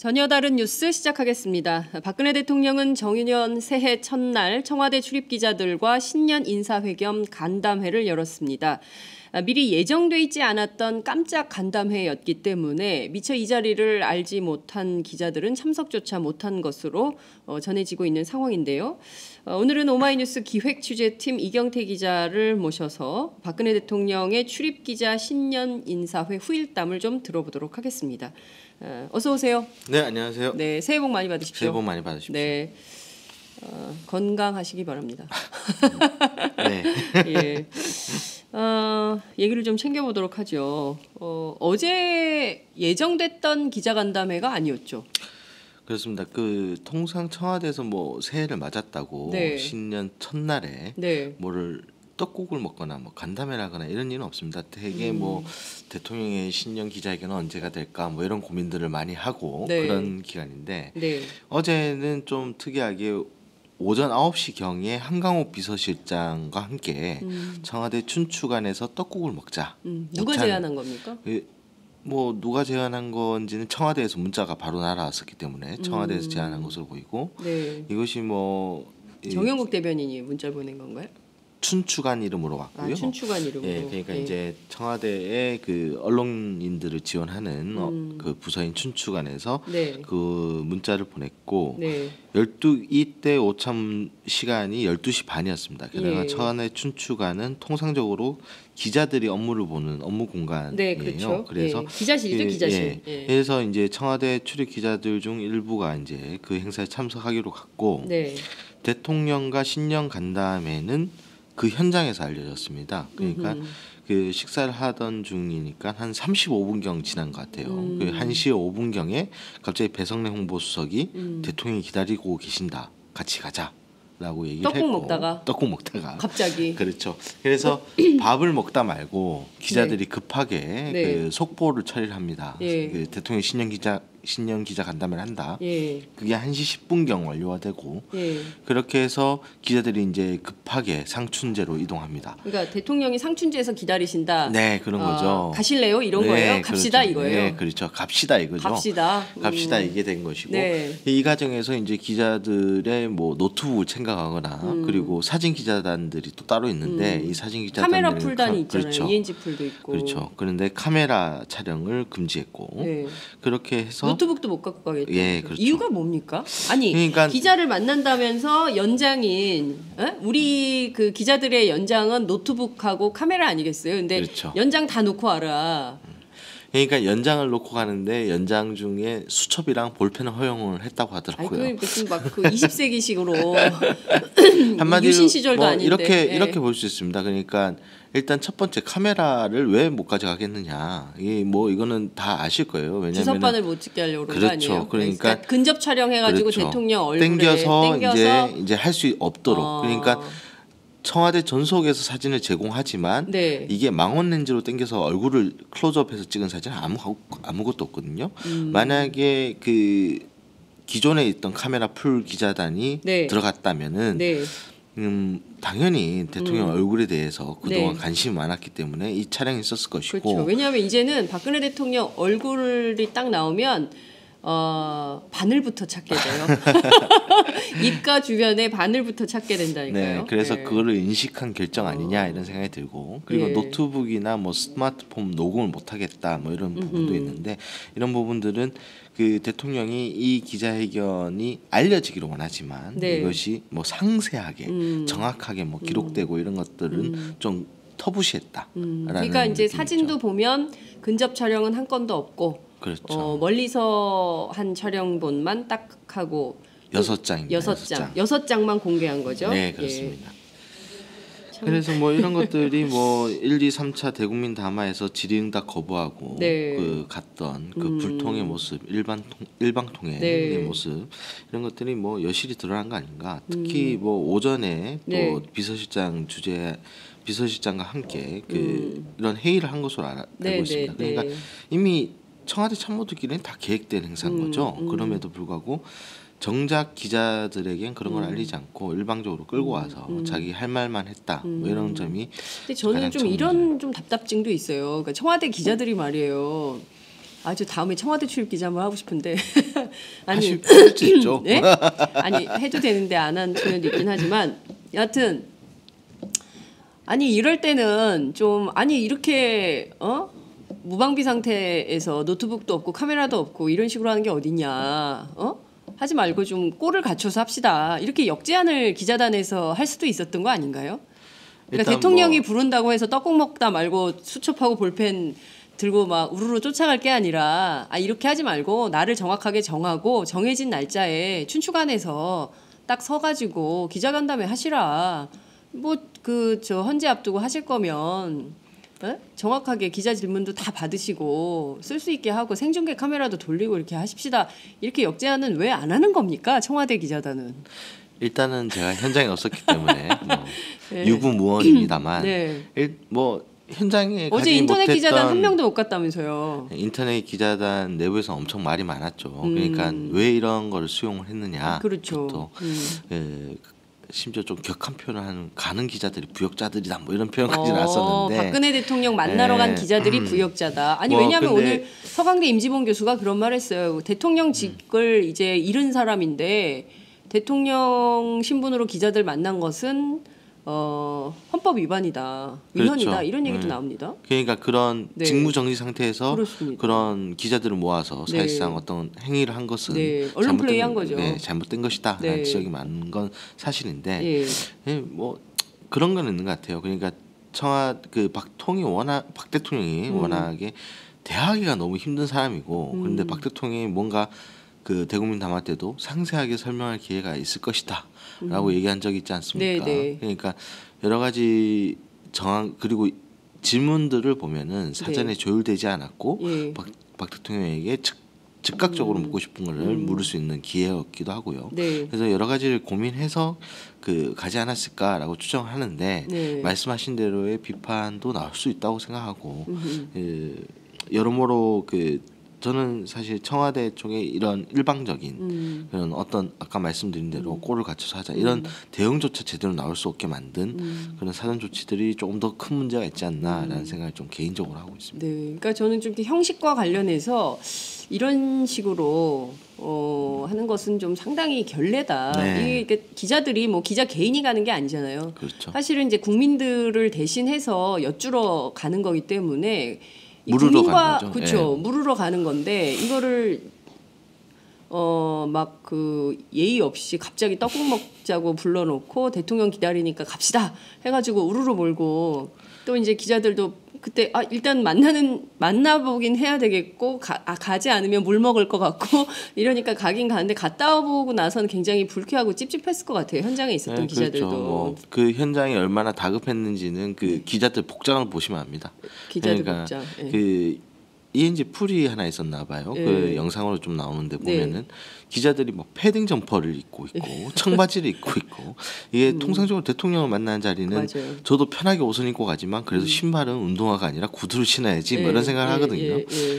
전혀 다른 뉴스 시작하겠습니다. 박근혜 대통령은 정유년 새해 첫날 청와대 출입기자들과 신년 인사회 겸 간담회를 열었습니다. 미리 예정돼 있지 않았던 깜짝 간담회였기 때문에 미처 이 자리를 알지 못한 기자들은 참석조차 못한 것으로 전해지고 있는 상황인데요. 오늘은 오마이뉴스 기획취재팀 이경태 기자를 모셔서 박근혜 대통령의 출입기자 신년 인사회 후일담을 좀 들어보도록 하겠습니다. 어서 오세요. 네, 안녕하세요. 네, 새해 복 많이 받으십시오. 새해 복 많이 받으십시오. 네, 건강하시기 바랍니다. 네. 예. 얘기를 좀 챙겨보도록 하죠. 어제 예정됐던 기자간담회가 아니었죠. 그렇습니다. 통상 청와대에서 새해를 맞았다고 네. 신년 첫날에 네. 뭐를 떡국을 먹거나 간담회를 하거나 이런 일은 없습니다. 되게 대통령의 신년 기자회견은 언제가 될까 이런 고민들을 많이 하고 네. 그런 기간인데 네. 어제는 좀 특이하게 오전 9시경에 한강호 비서실장과 함께 청와대 춘추관에서 떡국을 먹자. 누가 제안한 겁니까? 누가 제안한 건지는 청와대에서 문자가 바로 날아왔었기 때문에 청와대에서 제안한 것으로 보이고 네. 이것이 정영국 대변인이 문자 보낸 건가요? 춘추관 이름으로 왔고요. 춘추관 이름으로. 예, 그러니까 이제 청와대의 언론인들을 지원하는 그 부서인 춘추관에서 네. 그 문자를 보냈고 네. 이때 오참 시간이 12시 반이었습니다. 게다가 예. 청와대 춘추관은 통상적으로 기자들이 업무를 보는 업무 공간이에요. 네, 그렇죠. 그래서 예. 기자실이죠, 기자실. 예. 그래서 이제 청와대 출입 기자들 중 일부가 이제 그 행사에 참석하기로 갔고 네. 대통령과 신년 간담회는 그 현장에서 알려졌습니다. 그러니까 그 식사를 하던 중이니까 한 35분경 지난 것 같아요. 1시 5분경에 갑자기 배성래 홍보수석이 대통령이 기다리고 계신다. 같이 가자라고 얘기를 했고 떡국 먹다가 갑자기 그렇죠. 그래서 밥을 먹다 말고 기자들이 급하게 네. 속보를 처리를 합니다. 예. 대통령 신년 기자 간담회를 한다. 예. 그게 1시 10분경 완료가 되고 예. 그렇게 해서 기자들이 이제 급하게 상춘제로 이동합니다. 그러니까 대통령이 상춘제에서 기다리신다. 네, 그런 거죠. 가실래요? 이런 거예요? 갑시다 그렇죠. 이거예요. 네, 그렇죠. 갑시다 이거죠. 갑시다 이게 된 것이고 네. 이 과정에서 이제 기자들의 노트북을 챙겨가거나 그리고 사진 기자단들이 또 따로 있는데 이 사진 기자단들은 카메라 풀단이 있잖아요. 그렇죠. ENG 풀도 있고. 그렇죠. 그런데 카메라 촬영을 금지했고 네. 그렇게 해서 노트북도 못 갖고 가겠죠. 예, 그렇죠. 이유가 뭡니까? 아니 그러니까 기자를 만난다면서 연장인 우리 그 기자들의 연장은 노트북하고 카메라 아니겠어요? 근데 그렇죠. 연장 다 놓고 와라. 그러니까 연장을 놓고 가는데 연장 중에 수첩이랑 볼펜을 허용을 했다고 아니 하더라고요. 그 무슨 막 그 20세기식으로 한마디로 유신 시절도 아닌데 이렇게 볼 수 있습니다. 그러니까 일단 첫 번째 카메라를 왜 못 가져가겠느냐. 이거는 다 아실 거예요. 왜냐하면 주선반을 못 찍게 하려고 그런 그렇죠. 거 아니에요? 그러니까 근접 촬영해가지고 그렇죠. 대통령 얼굴에 땡겨서 이제 할 수 없도록. 그러니까 청와대 전속에서 사진을 제공하지만 네. 이게 망원 렌즈로 당겨서 얼굴을 클로즈업해서 찍은 사진은 아무것도 없거든요. 만약에 그 기존에 있던 카메라 풀 기자단이 네. 들어갔다면은 네. 당연히 대통령 얼굴에 대해서 그동안 네. 관심이 많았기 때문에 이 촬영이 있었을 것이고 그렇죠. 왜냐하면 이제는 박근혜 대통령 얼굴이 딱 나오면 바늘부터 찾게 돼요. 입가 주변에 바늘부터 찾게 된다니까요. 네, 그래서 네. 그거를 인식한 결정 아니냐 이런 생각이 들고 그리고 네. 노트북이나 스마트폰 녹음을 못하겠다 이런 부분도 있는데 이런 부분들은 그 대통령이 이 기자회견이 알려지기를 원하지만 네. 이것이 상세하게 정확하게 기록되고 이런 것들은 좀 터부시했다. 그러니까 이제 사진도 보면 근접 촬영은 한 건도 없고 그렇죠. 멀리서 한 촬영본만 딱 하고 6장입니다. 6장만 공개한 거죠. 네, 그렇습니다. 그래서 이런 것들이 1, 2, 3차 대국민 담화에서 질의응답 거부하고 네. 갔던 그 불통의 모습, 일방통행의 네. 모습 이런 것들이 여실히 드러난 거 아닌가. 특히 오전에 네. 또 비서실장과 함께 이런 회의를 한 것으로 알고 있습니다. 그러니까 이미 청와대 참모들끼리는 다 계획된 행사인 거죠. 그럼에도 불구하고 정작 기자들에겐 그런 걸 알리지 않고 일방적으로 끌고 와서 자기 할 말만 했다. 이런 점이. 근데 저는 좀 이런 좀 답답증도 있어요. 그러니까 청와대 기자들이 말이에요. 아주 다음에 청와대 출입 기자 한번 하고 싶은데 하실 수 있죠. 네? 아니 해도 되는데 안 한 측면도 있긴 하지만 여하튼 아니 이럴 때는 좀 아니 이렇게 무방비 상태에서 노트북도 없고 카메라도 없고 이런 식으로 하는 게 어딨냐 하지 말고 좀 꼴을 갖춰서 합시다. 이렇게 역제안을 기자단에서 할 수도 있었던 거 아닌가요? 그러니까 대통령이 부른다고 해서 떡국 먹다 말고 수첩하고 볼펜 들고 막 우르르 쫓아갈 게 아니라 이렇게 하지 말고 날을 정확하게 정하고 정해진 날짜에 춘추관에서 딱 서가지고 기자간담회 하시라. 뭐 그 저 헌재 앞두고 하실 거면 정확하게 기자 질문도 다 받으시고 쓸 수 있게 하고 생중계 카메라도 돌리고 이렇게 하십시다. 이렇게 역제안은 왜 안 하는 겁니까? 청와대 기자단은. 일단은 제가 현장에 없었기 때문에 네. 유부무원입니다만 네. 뭐 현장에 어제 가지 인터넷 못했던 기자단 한 명도 못 갔다면서요. 인터넷 기자단 내부에서 엄청 말이 많았죠. 그러니까 왜 이런 걸 수용을 했느냐. 그렇죠. 심지어 좀 격한 표현을 하는 가는 기자들이 부역자들이다 뭐 이런 표현까지 나왔었는데 박근혜 대통령 만나러 간 기자들이 부역자다. 아니 뭐 왜냐하면 근데 오늘 서강대 임지봉 교수가 그런 말했어요. 대통령직을 이제 잃은 사람인데 대통령 신분으로 기자들 만난 것은 헌법 위반이다, 위헌이다 그렇죠. 이런 얘기도 나옵니다. 그러니까 그런 네. 직무 정지 상태에서 그렇습니다. 그런 기자들을 모아서 네. 사실상 어떤 행위를 한 것은 언론 플레이한 거죠. 잘못된 것이다 네. 라는 지적이 많은 건 사실인데 예. 뭐 그런 건 있는 것 같아요. 그러니까 박 대통령이 워낙에 대하기가 너무 힘든 사람이고 그런데 박 대통령이 뭔가 그 대국민 담화 때도 상세하게 설명할 기회가 있을 것이다 라고 얘기한 적이 있지 않습니까? 네. 그러니까 여러 가지 그리고 질문들을 보면은 사전에 조율되지 않았고 예. 박 대통령에게 즉각적으로 묻고 싶은 거를 물을 수 있는 기회였기도 하고요. 네. 그래서 여러 가지를 고민해서 가지 않았을까라고 추정하는데 네. 말씀하신 대로의 비판도 나올 수 있다고 생각하고 여러모로 저는 사실 청와대 쪽에 이런 일방적인 그런 어떤 아까 말씀드린 대로 꼴을 갖춰서 하자 이런 대응조차 제대로 나올 수 없게 만든 그런 사전 조치들이 조금 더 큰 문제가 있지 않나라는 생각을 좀 개인적으로 하고 있습니다. 네, 그러니까 저는 좀 형식과 관련해서 이런 식으로 하는 것은 좀 상당히 결례다. 네. 이게 기자들이 뭐 기자 개인이 가는 게 아니잖아요. 그렇죠. 사실은 이제 국민들을 대신해서 여쭈러 가는 거기 때문에 물으러 가는 거죠. 그렇죠. 물으러 가는 건데 이거를 막 그 예의 없이 갑자기 떡국 먹자고 불러놓고 대통령 기다리니까 갑시다 해가지고 우르르 몰고 또 이제 기자들도 그때 일단 만나보긴 해야 되겠고 가지 않으면 물 먹을 것 같고 이러니까 가긴 가는데 갔다 오고 나서는 굉장히 불쾌하고 찝찝했을 것 같아요. 현장에 있었던 기자들도. 그렇죠. 그 현장이 얼마나 다급했는지는 기자들 복장을 보시면 압니다. 기자들 그러니까 복장. ENG 풀이 하나 있었나 봐요. 그 영상으로 좀 나오는데 보면은 기자들이 뭐 패딩 점퍼를 입고 있고 청바지를 입고 있고 이게 통상적으로 대통령을 만나는 자리는 맞아요. 저도 편하게 옷을 입고 가지만 그래도 신발은 운동화가 아니라 구두를 신어야지 뭐 이런 생각을 하거든요.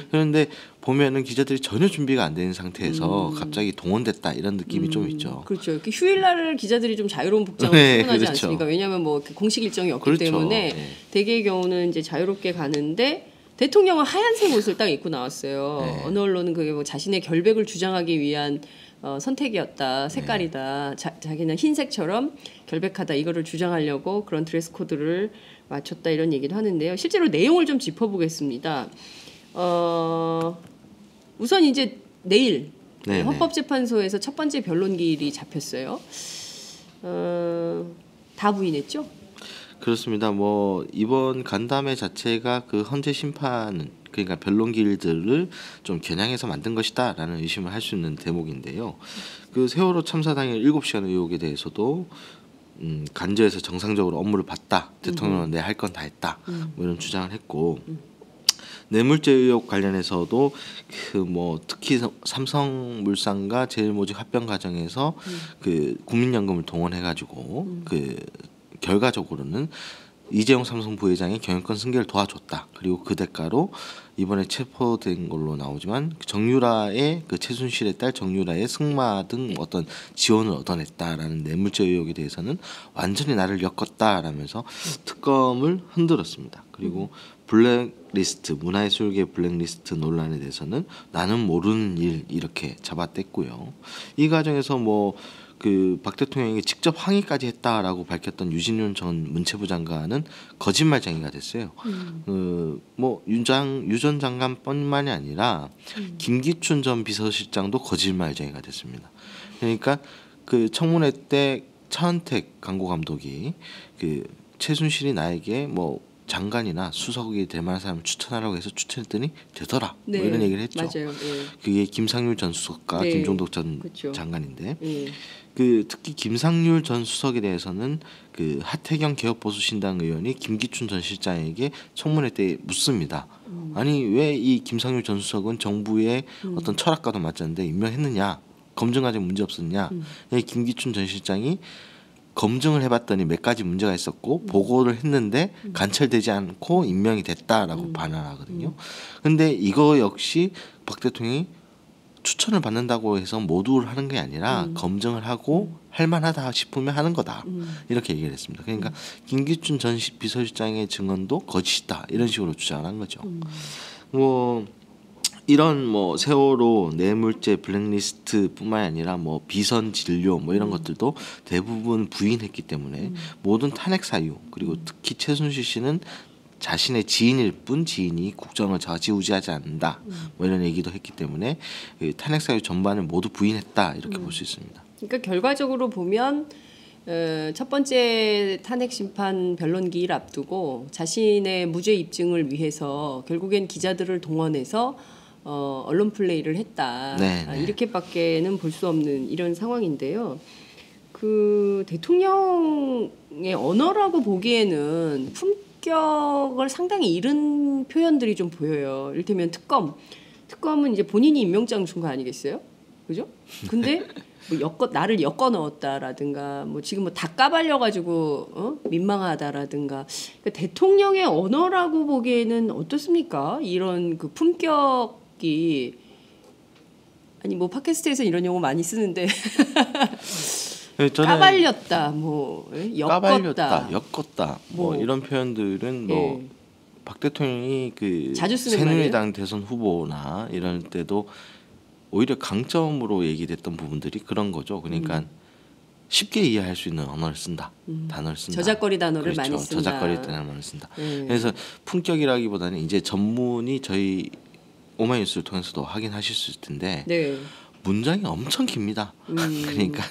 그런데 보면은 기자들이 전혀 준비가 안 되는 상태에서 갑자기 동원됐다 이런 느낌이 좀 있죠. 그렇죠. 이렇게 휴일날 기자들이 좀 자유로운 복장을 추구하지 그렇죠. 않습니까? 왜냐하면 뭐 공식 일정이 없기 그렇죠. 때문에 대개의 경우는 이제 자유롭게 가는데 대통령은 하얀색 옷을 딱 입고 나왔어요. 어느 언론은 그게 뭐 자신의 결백을 주장하기 위한 선택이었다, 색깔이다. 자기는 흰색처럼 결백하다 이거를 주장하려고 그런 드레스 코드를 맞췄다 이런 얘기도 하는데요. 실제로 내용을 좀 짚어보겠습니다. 우선 이제 내일 헌법재판소에서 첫 번째 변론기일이 잡혔어요. 다 부인했죠? 그렇습니다. 뭐 이번 간담회 자체가 그 헌재 심판 그러니까 변론기일들을 좀 겨냥해서 만든 것이다라는 의심을 할 수 있는 대목인데요. 그 세월호 참사 당일 7시간 의혹에 대해서도 간저에서 정상적으로 업무를 봤다. 대통령은 내 할 건 다 했다. 뭐 이런 주장을 했고 뇌물죄 의혹 관련해서도 그 뭐 특히 삼성물산과 제일모직 합병 과정에서 그 국민연금을 동원해 가지고 그 결과적으로는 이재용 삼성 부회장의 경영권 승계를 도와줬다. 그리고 그 대가로 이번에 체포된 걸로 나오지만 정유라의 그 최순실의 딸 정유라의 승마 등 어떤 지원을 얻어냈다라는 뇌물죄 의혹에 대해서는 완전히 나를 엮었다라면서 특검을 흔들었습니다. 그리고 블랙리스트 문화예술계 블랙리스트 논란에 대해서는 나는 모르는 일 이렇게 잡아댔고요. 이 과정에서 뭐 그 박 대통령이 직접 항의까지 했다라고 밝혔던 유진윤 전 문체부 장관은 거짓말쟁이가 됐어요. 뭐 유 전 장관뿐만이 아니라 김기춘 전 비서실장도 거짓말쟁이가 됐습니다. 그러니까 그 청문회 때 차은택 광고 감독이 그 최순실이 나에게 뭐 장관이나 수석이 될 만한 사람을 추천하라고 해서 추천했더니 되더라. 네. 뭐 이런 얘기를 했죠. 맞아요. 네. 그게 김상률 전 수석과 네. 김종덕 전 그렇죠. 장관인데 예. 그 특히 김상률 전 수석에 대해서는 그 하태경 개혁보수신당 의원이 김기춘 전 실장에게 청문회 때 묻습니다. 아니 왜 이 김상률 전 수석은 정부의 어떤 철학과도 맞지 않는데 임명했느냐? 검증 과정 문제 없었냐? 김기춘 전 실장이 검증을 해봤더니 몇 가지 문제가 있었고 보고를 했는데 관철되지 않고 임명이 됐다라고 반환하거든요. 근데 이거 역시 박 대통령이 추천을 받는다고 해서 모두를 하는 게 아니라 검증을 하고 할만하다 싶으면 하는 거다 이렇게 얘기를 했습니다. 그러니까 김기춘 전 비서실장의 증언도 거짓이다 이런 식으로 주장을 한 거죠. 뭐 이런 뭐 세월호 뇌물죄 블랙리스트뿐만이 아니라 뭐 비선 진료 뭐 이런 것들도 대부분 부인했기 때문에 모든 탄핵 사유 그리고 특히 최순실 씨는 자신의 지인일 뿐 지인이 국정을 좌지우지하지 않는다 뭐 이런 얘기도 했기 때문에 탄핵 사유 전반을 모두 부인했다 이렇게 볼 수 있습니다. 그러니까 결과적으로 보면 첫 번째 탄핵 심판 변론기일 앞두고 자신의 무죄 입증을 위해서 결국엔 기자들을 동원해서 언론 플레이를 했다. 이렇게밖에는 볼 수 없는 이런 상황인데요. 그 대통령의 언어라고 보기에는 품격을 상당히 잃은 표현들이 좀 보여요. 이를테면 특검은 이제 본인이 임명장 준 거 아니겠어요? 그죠? 근데 뭐 나를 엮어 넣었다라든가 뭐 지금 뭐 다 까발려가지고 민망하다라든가 그러니까 대통령의 언어라고 보기에는 어떻습니까? 이런 그 품격이 아니 뭐 팟캐스트에서 이런 용어 많이 쓰는데 까발렸다, 뭐 엮었다, 뭐 이런 표현들은 뭐 박 대통령이 그 자주 쓰는 새누리당 말이에요? 대선 후보나 이럴 때도 오히려 강점으로 얘기됐던 부분들이 그런 거죠. 그러니까 쉽게 이해할 수 있는 언어를 쓴다, 단어를 쓴다. 저작거리 단어를 그렇죠. 많이 쓴다. 저작거리 단어를 쓴다. 그래서 품격이라기보다는 이제 전문이 저희 오마이뉴스를 통해서도 확인하실 수 있을 텐데 문장이 엄청 깁니다. 그러니까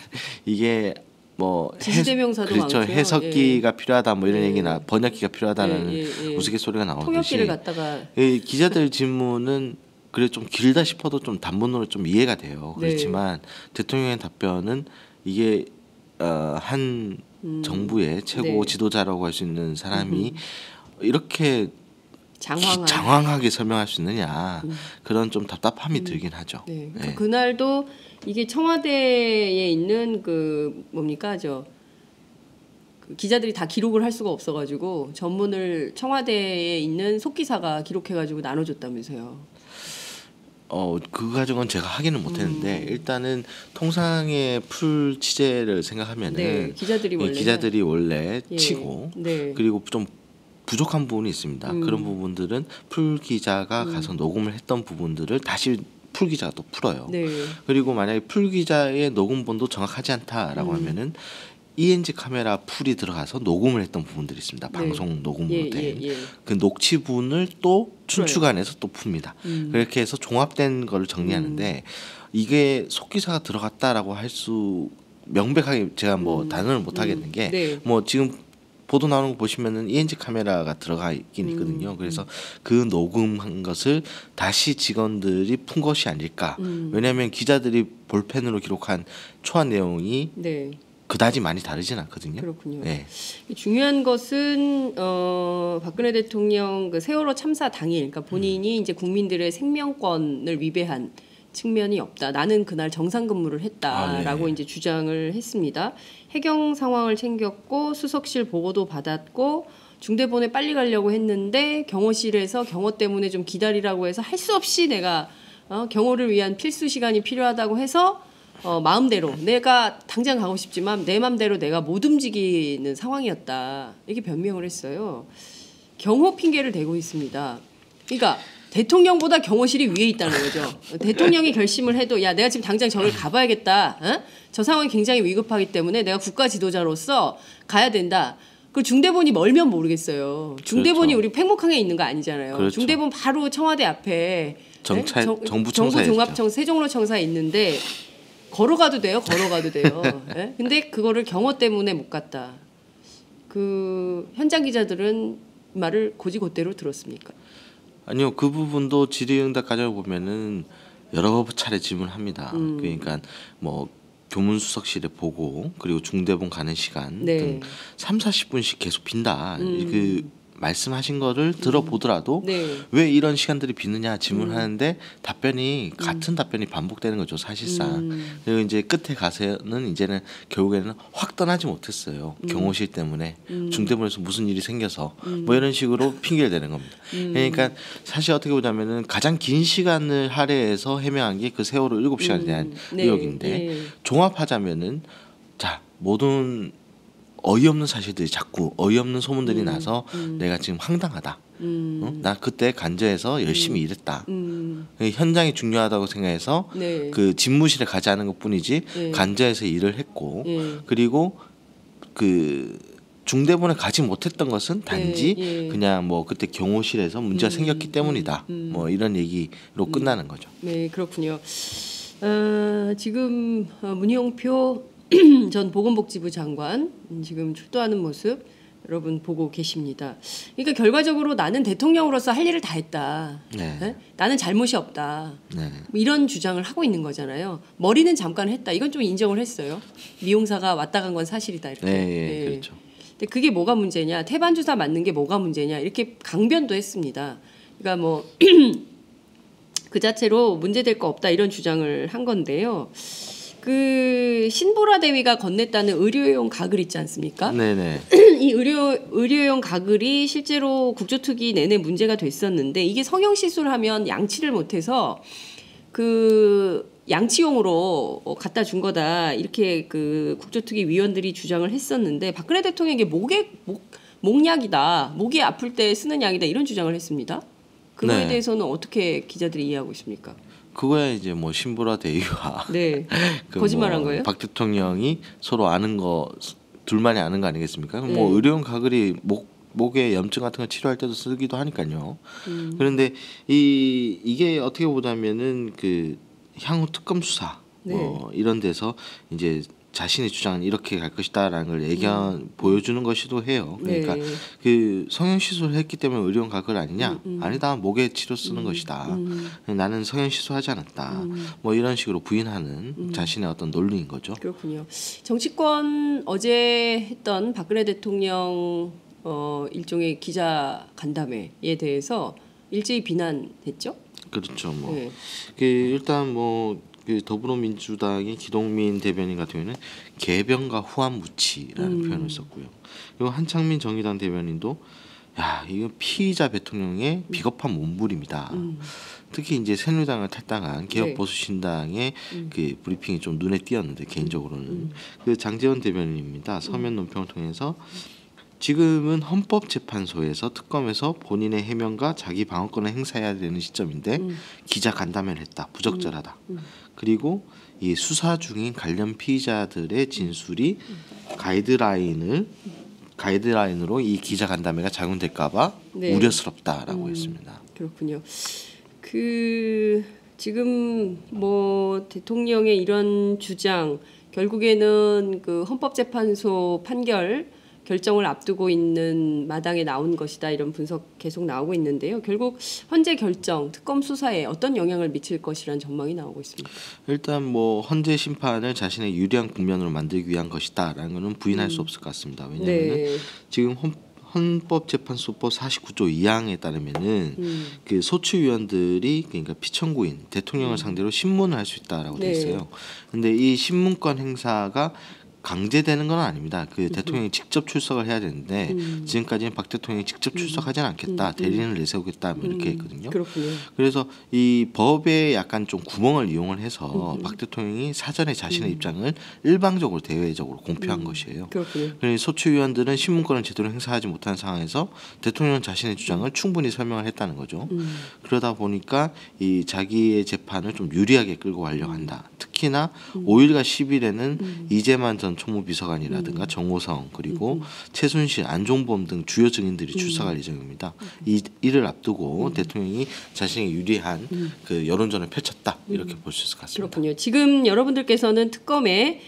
이게 뭐 지시대명사도 그렇죠. 많고요. 해석기가 필요하다 뭐 이런 얘기나 번역기가 필요하다는 우스갯소리가 나오듯이 통역기를 갖다가 기자들 질문은 그래 좀 길다 싶어도 좀 단문으로 좀 이해가 돼요. 그렇지만 대통령의 답변은 이게 한 정부의 최고 지도자라고 할 수 있는 사람이 이렇게 장황하게 설명할 수 있느냐 그런 좀 답답함이 들긴 하죠. 그러니까 그날도 이게 청와대에 있는 그 뭡니까 그 기자들이 다 기록을 할 수가 없어가지고 전문을 청와대에 있는 속기사가 기록해가지고 나눠줬다면서요. 그 과정은 제가 확인을 못했는데 일단은 통상의 풀 취재를 생각하면은 기자들이 원래 치고 그리고 좀 부족한 부분이 있습니다. 그런 부분들은 풀 기자가 가서 녹음을 했던 부분들을 다시 풀 기자가 또 풀어요. 그리고 만약에 풀 기자의 녹음본도 정확하지 않다라고 하면은 ENG 카메라 풀이 들어가서 녹음을 했던 부분들이 있습니다. 방송 녹음으로 된 그 녹취분을 또 춘추관에서 또 풉니다. 그렇게 해서 종합된 걸 정리하는데 이게 속기사가 들어갔다라고 할 수 명백하게 제가 뭐 단언을 못 하겠는 게 뭐 지금 보도 나오는 거 보시면은 ENG 카메라가 들어가 있긴 있거든요. 그래서 그 녹음한 것을 다시 직원들이 푼 것이 아닐까. 왜냐하면 기자들이 볼펜으로 기록한 초안 내용이 그다지 많이 다르진 않거든요. 그렇군요. 중요한 것은 박근혜 대통령 그 세월호 참사 당일, 그러니까 본인이 이제 국민들의 생명권을 위배한 측면이 없다. 나는 그날 정상 근무를 했다라고 이제 주장을 했습니다. 해경 상황을 챙겼고 수석실 보고도 받았고 중대본에 빨리 가려고 했는데 경호실에서 경호 때문에 좀 기다리라고 해서 할 수 없이 내가 경호를 위한 필수 시간이 필요하다고 해서 마음대로 내가 당장 가고 싶지만 내 마음대로 내가 못 움직이는 상황이었다. 이렇게 변명을 했어요. 경호 핑계를 대고 있습니다. 그러니까 대통령보다 경호실이 위에 있다는 거죠. 대통령이 결심을 해도 야 내가 지금 당장 저를 가봐야겠다. 어? 저 상황이 굉장히 위급하기 때문에 내가 국가 지도자로서 가야 된다. 그 중대본이 멀면 모르겠어요. 중대본이 그렇죠. 우리 팽목항에 있는 거 아니잖아요. 그렇죠. 중대본 바로 청와대 앞에 정차, 네? 정부 청사에 종합청 세종로 청사에 있는데 걸어가도 돼요. 걸어가도 돼요. 네? 근데 그거를 경호 때문에 못 갔다. 그 현장 기자들은 말을 고지고대로 들었습니까? 아니요, 그 부분도 질의응답 과정을 보면은 여러 차례 질문합니다. 그러니까 뭐 교문수석실에 보고 그리고 중대본 가는 시간 네. 등 30-40분씩 계속 빈다. 그 말씀하신 거를 들어보더라도 네. 왜 이런 시간들이 비느냐 질문하는데 답변이 같은 답변이 반복되는 거죠, 사실상. 그리고 이제 끝에 가서는 이제는 결국에는 확 떠나지 못했어요. 경호실 때문에 중대본에서 무슨 일이 생겨서 뭐 이런 식으로 핑계를 대는 겁니다. 그러니까 사실 어떻게 보자면은 가장 긴 시간을 할애해서 해명한 게 그 세월호 7시간에 대한 네. 의혹인데 네. 종합하자면은 자 모든 어이없는 사실들이 자꾸 어이없는 소문들이 나서 내가 지금 황당하다. 어? 나 그때 간저에서 열심히 일했다. 현장이 중요하다고 생각해서 네. 그 집무실에 가지 않은 것뿐이지 네. 간저에서 일을 했고 예. 그리고 그 중대본에 가지 못했던 것은 단지 예. 그냥 뭐 그때 경호실에서 문제가 생겼기 때문이다. 뭐 이런 얘기로 끝나는 거죠. 네, 그렇군요. 지금 문희용표 전 보건복지부 장관 지금 출두하는 모습 여러분 보고 계십니다. 그러니까 결과적으로 나는 대통령으로서 할 일을 다 했다. 네. 네? 나는 잘못이 없다. 네. 뭐 이런 주장을 하고 있는 거잖아요. 머리는 잠깐 했다. 이건 좀 인정을 했어요. 미용사가 왔다 간 건 사실이다. 이렇게. 네, 그렇죠. 근데 그게 뭐가 문제냐? 태반 주사 맞는 게 뭐가 문제냐? 이렇게 강변도 했습니다. 그러니까 뭐 그 자체로 문제될 거 없다 이런 주장을 한 건데요. 그 신보라 대위가 건넸다는 의료용 가글 있지 않습니까? 네네. 이 의료용 가글이 실제로 국조특위 내내 문제가 됐었는데 이게 성형 시술하면 양치를 못해서 그 양치용으로 갖다 준 거다 이렇게 그 국조특위 위원들이 주장을 했었는데 박근혜 대통령에게 목약이다, 목이 아플 때 쓰는 약이다 이런 주장을 했습니다. 그거에 네. 대해서는 어떻게 기자들이 이해하고 있습니까? 그거야 이제 뭐 신보라 대위와 네, 그 거짓말한 뭐 거예요? 박 대통령이 서로 아는 거 둘만이 아는 거 아니겠습니까? 네. 뭐 의료용 가글이 목에 염증 같은 거 치료할 때도 쓰기도 하니까요. 그런데 이게 어떻게 보자면은 그 향후 특검 수사 뭐 이런 데서 이제 자신의 주장은 이렇게 갈 것이다라는 걸 보여주는 것이기도 해요. 그러니까 네. 그 성형 시술을 했기 때문에 의료용 가글 아니냐? 아니다. 목에 치료 쓰는 것이다. 나는 성형 시술하지 않았다. 뭐 이런 식으로 부인하는 자신의 어떤 논리인 거죠. 그렇군요. 정치권 어제 했던 박근혜 대통령 일종의 기자 간담회에 대해서 일제히 비난했죠. 그렇죠. 뭐 네. 그 일단 뭐 그 더불어민주당의 기동민 대변인 같은 경우는 개변과 후한무치라는 표현을 썼고요. 그리고 한창민 정의당 대변인도 야 이거 피의자 대통령의 비겁한 몸부림이다. 특히 이제 새누리당을 탈당한 개혁보수신당의 그 브리핑이 좀 눈에 띄었는데 개인적으로는 그 장제원 대변인입니다. 서면 논평을 통해서 지금은 헌법재판소에서 특검에서 본인의 해명과 자기 방어권을 행사해야 되는 시점인데 기자 간담회를 했다. 부적절하다. 그리고 이 수사 중인 관련 피의자들의 진술이 가이드라인으로 이 기자 간담회가 작용될까봐 네. 우려스럽다라고 했습니다. 그렇군요. 그 지금 뭐 대통령의 이런 주장 결국에는 그 헌법재판소 판결 결정을 앞두고 있는 마당에 나온 것이다 이런 분석 계속 나오고 있는데요. 결국 헌재 결정, 특검 수사에 어떤 영향을 미칠 것이라는 전망이 나오고 있습니다. 일단 뭐 헌재 심판을 자신의 유리한 국면으로 만들기 위한 것이다라는 것은 부인할 수 없을 것 같습니다. 왜냐하면 네. 지금 헌법재판소법 49조 2항에 따르면은 그 소추위원들이 그러니까 피청구인 대통령을 상대로 신문을 할 수 있다라고 돼 네. 있어요. 근데 이 신문권 행사가 강제되는 건 아닙니다. 그 대통령이 직접 출석을 해야 되는데 지금까지는 박 대통령이 직접 출석하지는 않겠다. 대리인을 내세우겠다. 뭐 이렇게 했거든요. 그렇군요. 그래서 이 법에 약간 좀 구멍을 이용을 해서 박 대통령이 사전에 자신의 입장을 일방적으로 대외적으로 공표한 것이에요. 그렇군요. 그래서 소추위원들은 신문권을 제대로 행사하지 못한 상황에서 대통령은 자신의 주장을 충분히 설명을 했다는 거죠. 그러다 보니까 이 자기의 재판을 좀 유리하게 끌고 가려고 한다. 특히나 5일과 10일에는 이재만 전 총무비서관이라든가 정호성 그리고 최순실, 안종범 등 주요 증인들이 출석할 예정입니다. 이를 앞두고 대통령이 자신에게 유리한 그 여론전을 펼쳤다 이렇게 볼 수 있을 것 같습니다. 그렇군요. 지금 여러분들께서는 특검에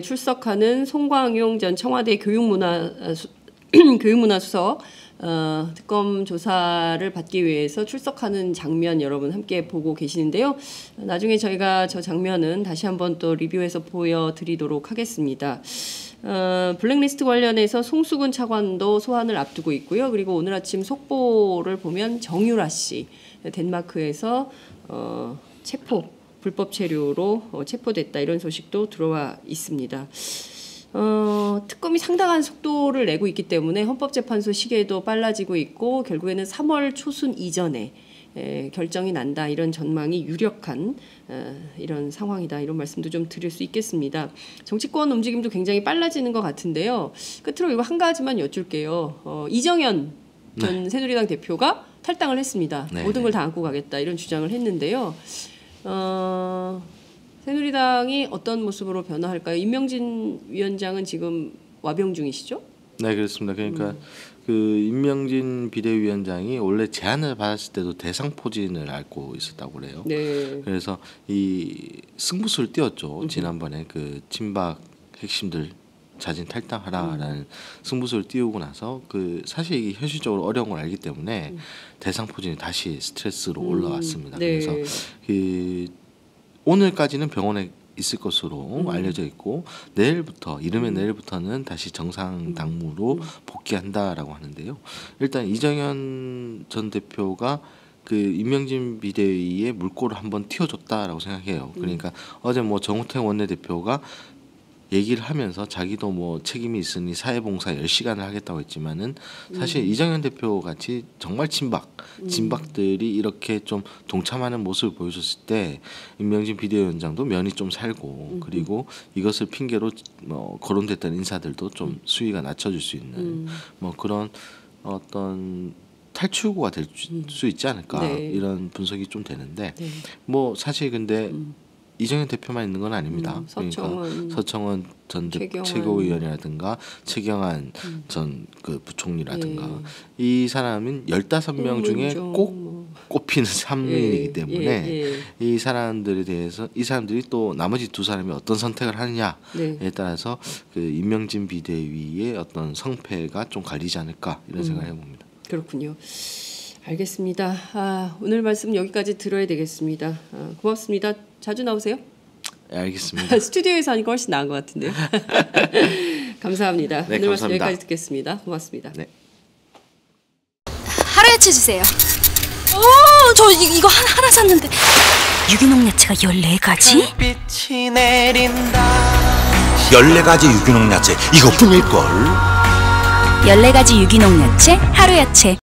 출석하는 송광용 전 청와대 교육문화수석 특검 조사를 받기 위해서 출석하는 장면 여러분 함께 보고 계시는데요. 나중에 저희가 저 장면은 다시 한번 또 리뷰해서 보여드리도록 하겠습니다. 블랙리스트 관련해서 송수근 차관도 소환을 앞두고 있고요. 그리고 오늘 아침 속보를 보면 정유라 씨 덴마크에서 불법 체류로 체포됐다 이런 소식도 들어와 있습니다. 특검이 상당한 속도를 내고 있기 때문에 헌법재판소 시계도 빨라지고 있고 결국에는 3월 초순 이전에 결정이 난다 이런 전망이 유력한 이런 상황이다 이런 말씀도 좀 드릴 수 있겠습니다. 정치권 움직임도 굉장히 빨라지는 것 같은데요. 끝으로 이거 한 가지만 여쭐게요. 이정현 전 새누리당 대표가 탈당을 했습니다. 네. 모든 걸 다 안고 가겠다 이런 주장을 했는데요. 새누리당이 어떤 모습으로 변화할까요? 임명진 위원장은 지금 와병 중이시죠? 네, 그렇습니다. 그러니까 그 임명진 비대위원장이 원래 제안을 받았을 때도 대상포진을 앓고 있었다고 그래요. 네. 그래서 이 승부수를 띄웠죠. 지난번에 그 친박 핵심들 자진 탈당하라라는 승부수를 띄우고 나서 그 사실 이게 현실적으로 어려운 걸 알기 때문에 대상포진이 다시 스트레스로 올라왔습니다. 네. 그래서 그 오늘까지는 병원에 있을 것으로 알려져 있고 내일부터 이르면 내일부터는 다시 정상 당무로 복귀한다라고 하는데요. 일단 이정현 전 대표가 그 임명진 비대위의 물꼬를 한번 틔워줬다라고 생각해요. 그러니까 어제 뭐 정우택 원내대표가 얘기를 하면서 자기도 뭐 책임이 있으니 사회봉사 10시간을 하겠다고 했지만은 사실 이정현 대표 같이 정말 진박들이 이렇게 좀 동참하는 모습을 보여줬을 때 임명진 비대위원장도 면이 좀 살고 그리고 이것을 핑계로 뭐 거론됐던 인사들도 좀 수위가 낮춰질 수 있는 뭐 그런 어떤 탈출구가 될 수 있지 않을까 네. 이런 분석이 좀 되는데 네. 뭐 사실 근데 이정현 대표만 있는 건 아닙니다. 서청원, 그러니까 서청원 전 최고위원이라든가 최경환 전 그 부총리라든가 이 사람은 15명 중에 꼭 꼽히는 3인이기 때문에 이 사람들에 대해서 이 사람들이 또 나머지 두 사람이 어떤 선택을 하느냐에 따라서 그 임명진 비대위의 어떤 성패가 좀 갈리지 않을까 이런 생각을 해봅니다. 그렇군요. 알겠습니다. 오늘 말씀 여기까지 들어야 되겠습니다. 고맙습니다. 자주 나오세요? 네, 알겠습니다. 스튜디오에서 하니까 훨씬 나은 것 같은데요. 감사합니다. 네, 오늘 말씀 감사합니다. 여기까지 듣겠습니다. 고맙습니다. 네. 하루야채 주세요. 저 이거 하나 샀는데 유기농 야채가 14가지? 빛이 내린다. 14가지 유기농 야채 이것뿐일걸. 14가지 유기농 야채 하루야채.